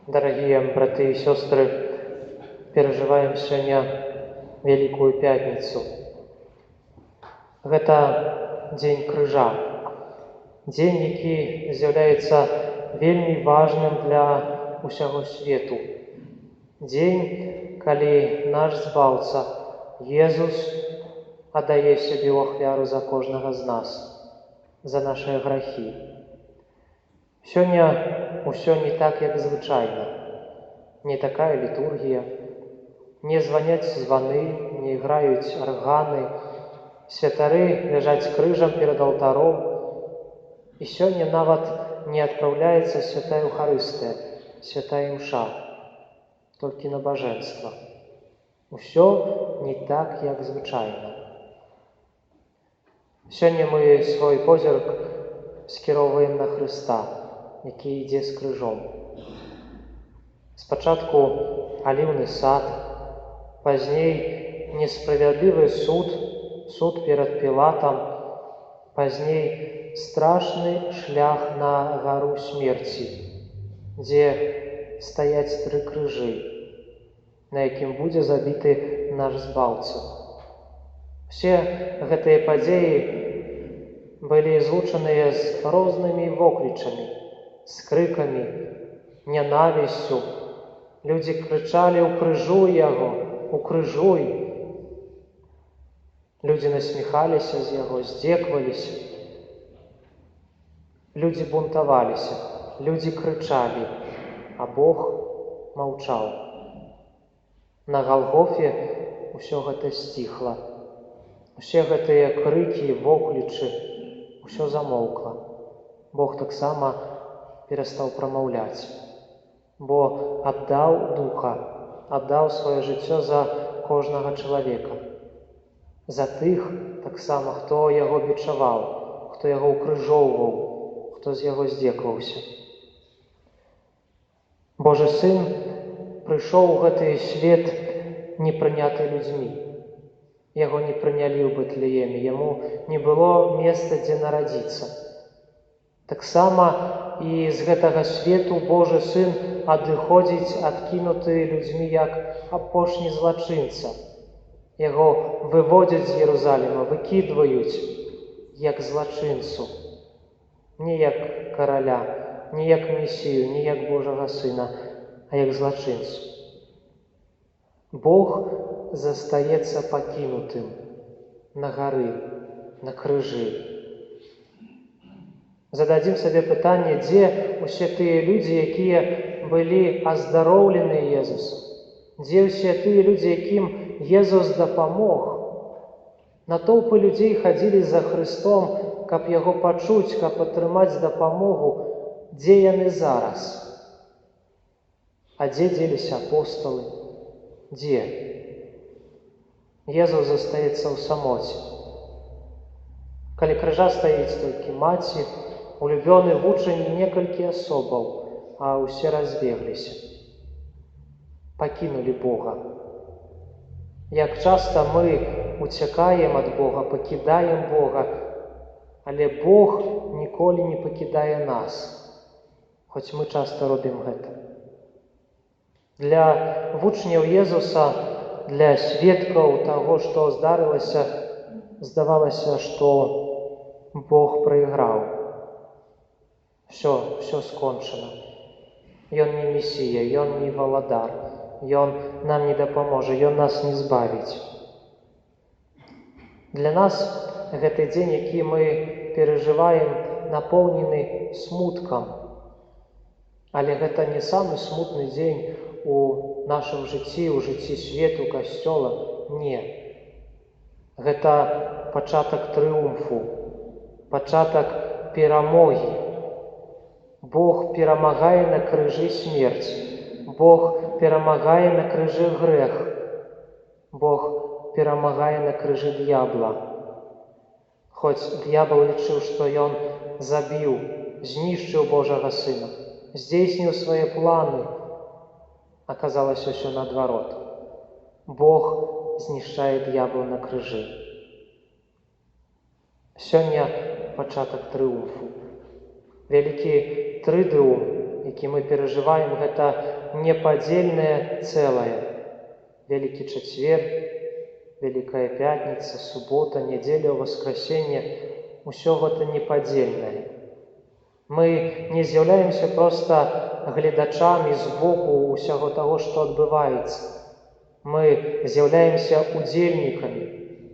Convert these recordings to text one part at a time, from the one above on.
Дорогие браты и сестры, переживаем сегодня Великую Пятницу. Это День Крыжа. Дзень, які з'яўляецца вельмі важным для ўсяго свету. Дзень, калі наш Збаўца, Езус, аддае сябе ў ахвяру за кожнага з нас, за нашыя грахі. Сёння ўсё не так, як звычайна. Не такая літургія, не званяць званы, не іграюць арганы, святары ляжаць крыжам перад алтаром, і сёння нават не адпраўляецца святая Эўхарыстыя, святая імша, толькі набажэнства. Усё не так, як звычайна. Сёння мы свой позірк скіроўваем на Хрыста, які ідзе з крыжом. Спачатку аліўны сад, пазней несправядлівы суд перад Пілатам, пазней страшны шлях на гару смерці, дзе стаяць 3 крыжы, на якім будзе забіты наш Збаўца. Усе гэтыя падзеі былі злучаныя з рознымі воклічамі, з крыкамі, нянавісцю. Людзі крычалі: «Укрыжуй яго! Укрыжуй!» Людзі насміхаліся з яго, здзекваліся. Людзі бунтаваліся, людзі крычалі, а Бог маўчаў. На Галгофе ўсё гэта сціхла. Усе гэтыя крыкі, воклічы, усё замоўкла. Бог таксама перастаў прамаўляць, бо аддаў Духа, аддаў сваё жыццё за кожнага чалавека. За тых таксама, хто яго бичаваў, хто яго укрыжоўваў, хто з яго здзекаваўся. Божы Сын прыйшоў у гэты свет не прыняты людзьмі. Яго не прынялі ў Бэтлееме, яму не было месца, дзе нарадзіцца. Таксама і з гэтага свету Божы Сын адыходзіць адкінуты людзьмі як апошні злачынца. Яго выводзяць з Єрусаліма, выкідваюць як злачынцу. Не як караля, не як месію, не як Божага Сына, а як злачынцу. Бог застаецца пакінутым на гары, на крыжы. Зададзім сабе пытанне, дзе ўсе тыя людзі, якія былі аздароўлены Езусам? Дзе ўсе тыя людзі, якім Езус дапамог? Натоўпы людзей хадзілі за Хрыстом, каб яго пачуць, каб атрымаць дапамогу. Дзе яны зараз? А дзе дзеліся апосталы? Дзе? Езус застаецца ў самоце. Каля крыжа стаіць толькі маці, улюбёны вучань і некалькі асобаў, а ўсе разбегліся. Пакінулі Бога. Як часта мы уцякаем ад Бога, пакідаем Бога, але Бог ніколі не пакідае нас, хоць мы часта робім гэта. Для вучняў Езуса, для сведкаў таго, што здарылася, здавалася, што Бог прайграў. Все скончана. Ён не месія, ён не валадар, ён нам не дапаможа, ён нас не збавіць. Для нас гэты дзень, які мы перажываем, напоўнены смуткам. Але гэта не самы смутны дзень у нашым жыцці, у жыцці свету, касцёла. Не. Гэта пачатак трыумфу, пачатак перамогі. Бог перамагае на крыжы смерць. Бог перамагае на крыжы грэх. Бог перамагае на крыжы д'ябла. Хоць д'ябл лічыў, што ён забіў, знішчыў Божага Сына, здзейсніў свае планы, аказалася ўсё наадварот. Бог знішчае д'ябла на крыжы. Сёння пачатак трыумфу. Вялікі трыдыум, які мы перажываем, гэта непадзельнае цэлае. Вялікі чацвер, Вялікая пятніца, субота, нядзеля, васкрасенне – усё гэта непадзельнае. Мы не з'яўляемся проста гледачамі збоку ўсяго таго, што адбываецца. Мы з'яўляемся удзельнікамі.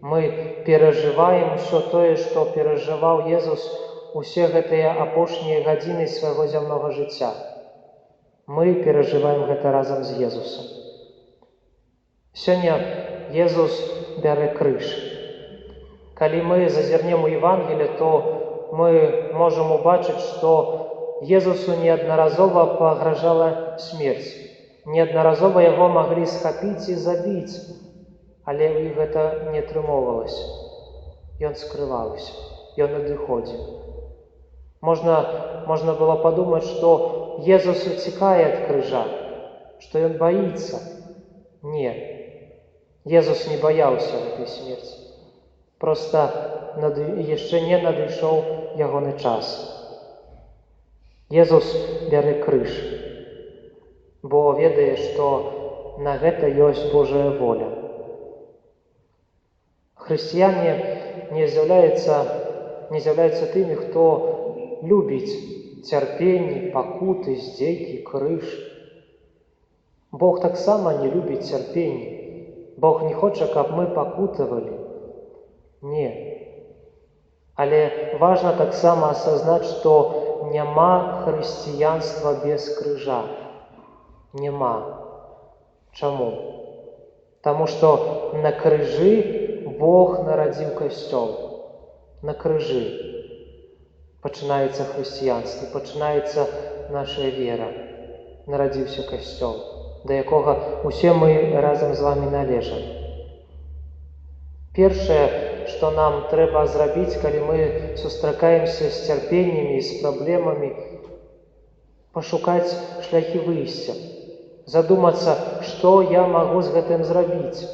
Мы перажываем усё тое, што перажываў Езус усе гэтыя апошнія гадзіны свайго зямнога жыцця. Мы перажываем гэта разам з Езусам. Сёння Езус бярэ крыж. Калі мы зазірнем у Евангелие, то мы можам убачыць, што Езусу неаднаразова пагражала смерць. Неаднаразова яго маглі схапіць і забіць, але ў іх гэта не атрымоўвалася. Ён скрываўся, ён адыходзіў. Можна было падумаць, што Езус уцікае ад крыжа, што ён баіцца. Не. Езус не баяўся гэтай смерці. Проста яшчэ не надышоў ягоны час. Езус бярэ крыж, бо ведае, што на гэта ёсць Божая воля. Хрысціяне не з'яўляюцца тымі, хто любіць цярпенні, пакуты, здзекі, крыж. Бог таксама не любіць цярпенні. Бог не хоча, каб мы пакутавалі. Не. Але важна таксама асазнаць, што няма хрысціянства без крыжа. Няма. Чаму? Таму што на крыжы Бог нарадзіў касцёл. На крыжы пачынаецца хрысціянства, пачынаецца наша вера. Нарадзіўся касцёл, да якога усе мы разам з вамі належым. Першае, што нам трэба зрабіць, калі мы сустракаемся з цярпеннямі і з праблемамі, пашукаць шляхі выйсця, задумацца, што я магу з гэтым зрабіць,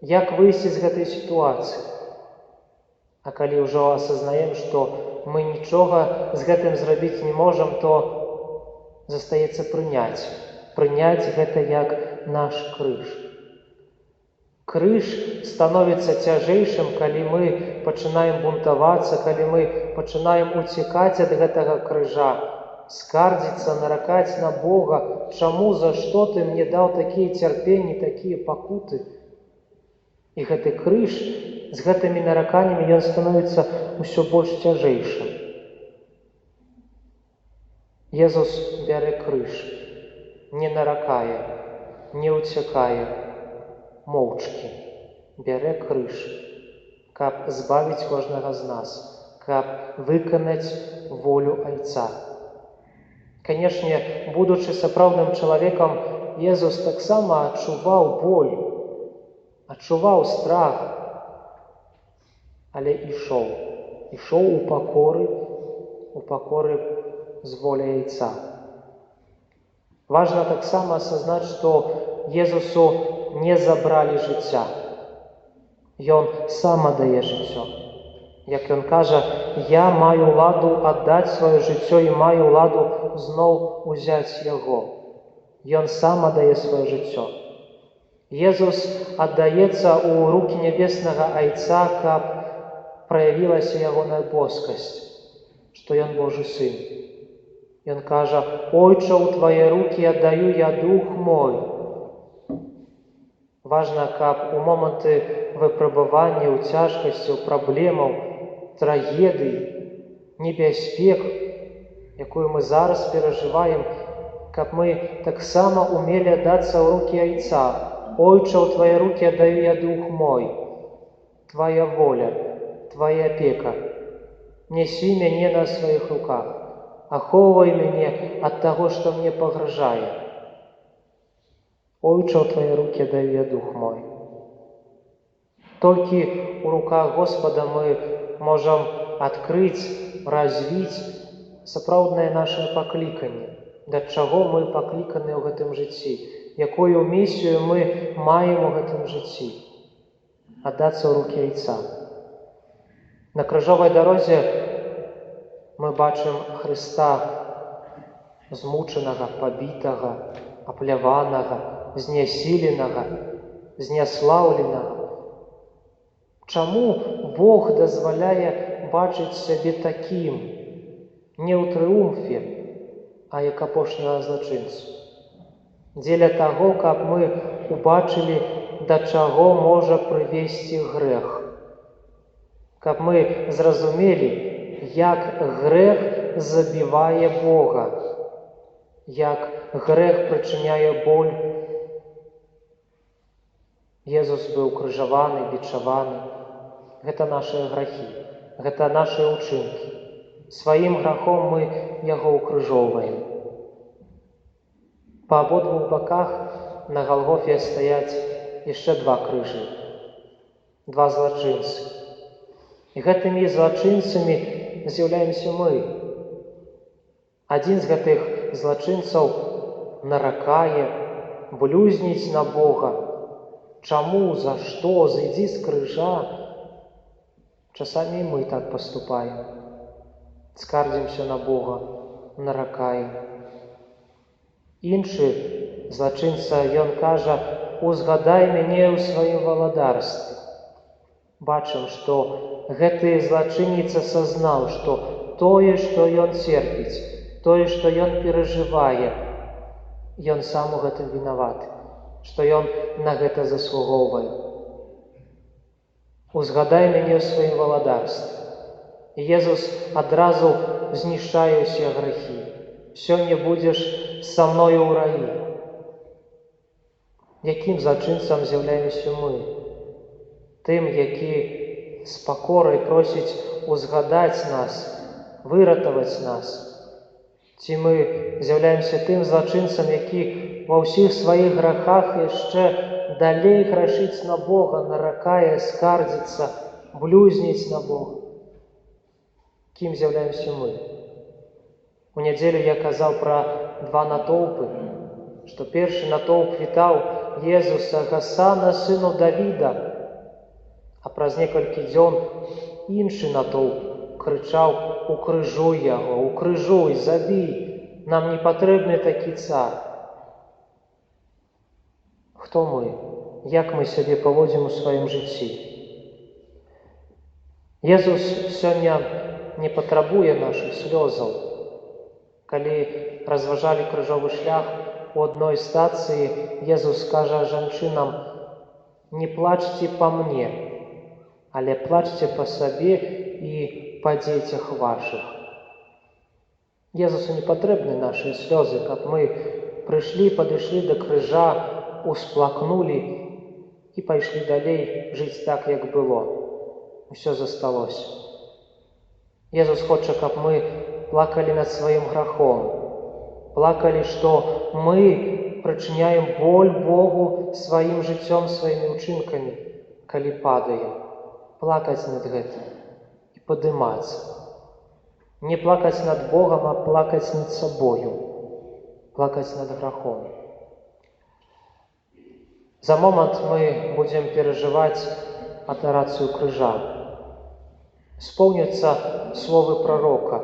як выйсці з гэтай сітуацыі. А калі ўжо асазнаем, што мы нічога з гэтым зрабіць не можам, то застаецца прыняць гэта як наш крыж. Крыж становіцца цяжэйшым, калі мы пачынаем бунтавацца, калі мы пачынаем уцікаць ад гэтага крыжа, скардзіцца, наракаць на Бога, чаму, за што ты мне даў такія цярпенні, такія пакуты. І гэты крыж з гэтымі нараканнямі ён становіцца ўсё больш цяжэйшым. Езус бярэ крыж, не наракае, не ўцякае, моўчкі бярэ крыж, каб збавіць кожнага з нас, каб выканаць волю Айца. Канешне, будучы сапраўдным чалавекам, Езус таксама адчуваў боль, адчуваў страх, але ішоў у пакоры з воляй Айца. Важна таксама асазнаць, што Езусу не забралі жыцця. Ён сам аддае жыццё. Як ён кажа, я маю ладу аддаць сваё жыццё і маю ладу зноў узяць яго. Ён сам аддае сваё жыццё. Езус аддаецца ў рукі нябеснага Айца, каб праявілася ягоная боскасць, што ён Божы сын. Ён кажа, «Ойча, у твае рукі аддаю я дух мой». Важна, каб у моманты выпрабавання, у цяжкасцяў, праблемаў, трагедый, небяспек, якую мы зараз перажываем, каб мы таксама умелі аддацца ў рукі Айца. «Ойча, у твае рукі аддаю я дух мой». Твая воля, твая апека. Нясі мяне на сваіх руках. Ахоўвай мяне ад таго, што мне пагражае. Ойча, у твае рукі аддаю я дух мой. Толькі ў руках Господа мы можам адкрыць, развіць сапраўднае нашае пакліканне. Да чаго мы пакліканы ў гэтым жыцці, якую місію мы маем у гэтым жыцці. Аддацца ў рукі Айца. На крыжовай дарозе мы бачым Хрыста змучанага, пабітага, апляванага, знясіленага, зняслаўленага. Чаму Бог дазваляе бачыць сябе такім, не ў трыумфе, а як апошняга злачынцу? Дзеля таго, каб мы убачылі, да чаго можа прывесці грэх. Каб мы зразумелі, як грэх забівае Бога, як грэх прычыняе боль. Езус быў крыжаваны, бичаваны. Гэта нашыя грахі, гэта нашыя ўчынкі. Сваім грахом мы яго ўкрыжоўваем. Па абодвух баках на Галгофе стаяць яшчэ два крыжы, два злачынцы. І гэтымі злачынцамі з'яўляемся мы. Адзін з гэтых злачынцаў наракае, блюзніць на Бога. Чаму, за што, зайдзі з крыжа. Часамі і мы так паступаем. Скардзімся на Бога, наракаем. Іншы злачынца, ён кажа: «Узгадай мяне ў сваім валадарстве». Бачым, што гэты злачынец асазнаў, што тое, што ён церпіць, тое, што ён перажывае, ён сам у гэтым вінаваты, што ён на гэта заслугоўвае. «Узгадай мяне ў сваім валадарстве». І Езус адразу знішчае ўсе грахі. «Сёння будзеш са мною ў раі». Якім злачынцам з'яўляемся мы? Тым, які з пакорай просіць узгадаць нас, выратаваць нас. Ці мы з'яўляемся тым злачынцам, які ва ўсіх сваіх грахах яшчэ далей грашыць на Бога, наракае, скардзіцца, блюзніць на Бога? Кім з'яўляемся мы? У нядзелю я казаў пра два натоўпы, што першы натоўп вітаў Езуса: «Гасана, сыну Давіда», а праз некалькі дзён іншы натоўп крычаў: «Укрыжуй яго, укрыжуй, забій, нам не патрэбны такі цар». Хто мы? Як мы сябе паводзім у сваім жыцці? Езус сёння не патрабуе нашых слёзаў. Калі разважалі крыжовы шлях, у адной стацыі Езус кажа жанчынам: «Не плачце па мне, але плачце па сабе і па дзецях вашых». Езусу не патрэбны нашы слёзы, каб мы падышлі да крыжа, усплакнулі і пайшлі далей жыць так, як было. Усё засталося. Езус хоча, каб мы плакалі над сваім грахом, плакалі, што мы прычыняем боль Богу сваім жыццём, сваімі ўчынкамі, калі падаем. Плакаць над гэтым і падымацца. Не плакаць над Богам, а плакаць над сабою, плакаць над грахом. За момант мы будзем перажываць адорацыю крыжа. Споўняцца словы прарока: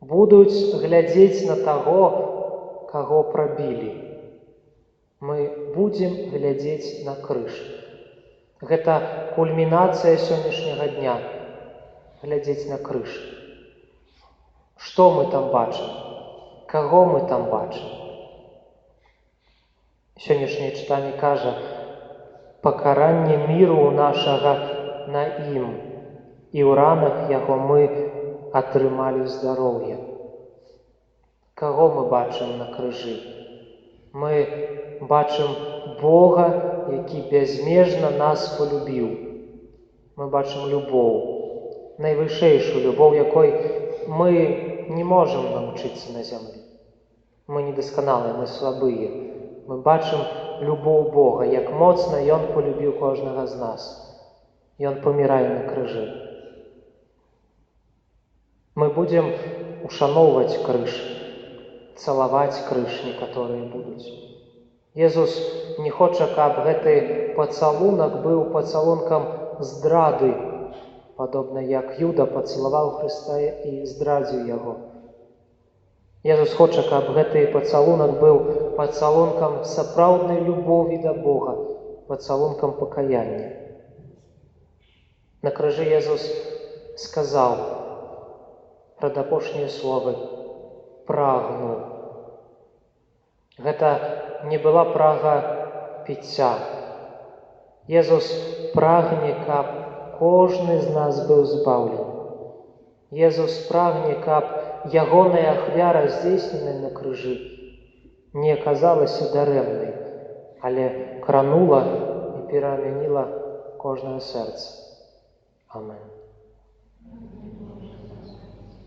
«Будуць глядзець на таго, каго прабілі». Мы будзем глядзець на крыж. Гэта кульмінацыя сённяшняга дня – глядзець на крыж. Што мы там бачым? Каго мы там бачым? Сённяшняе чытанне кажа: «Пакаранне міру нашага на ім, і ў ранах яго мы атрымалі здароўе». Каго мы бачым на крыжы? Мы бачым Бога, які бязмежна нас полюбіў. Мы бачым любоў, найвышэйшую любоў, якой мы не можам навучыцца на зямлі. Мы недасканалыя, мы слабыя. Мы бачым любоў Бога, як моцна Ён полюбіў кожнага з нас. Ён памірае на крыжы. Мы будзем ушаноўваць крыж, цалаваць крыж некаторыя будуць. Езус не хоча, каб гэты пацалунак быў пацалункам здрады, падобна як Юда пацалаваў Хрыста і здрадзіў яго. Езус хоча, каб гэты пацалунак быў пацалункам сапраўднай любові да Бога, пацалункам пакаяння. На крыжы Езус сказаў прадапошнія словы «прагну». Гэта не была прага піцця. Езус прагне, каб кожны з нас быў збаўлены. Езус прагне, каб ягоная ахвяра, здзейсненая на крыжы, не аказалася дарэмнай, але кранула і перамяніла кожнае сэрца. Амен.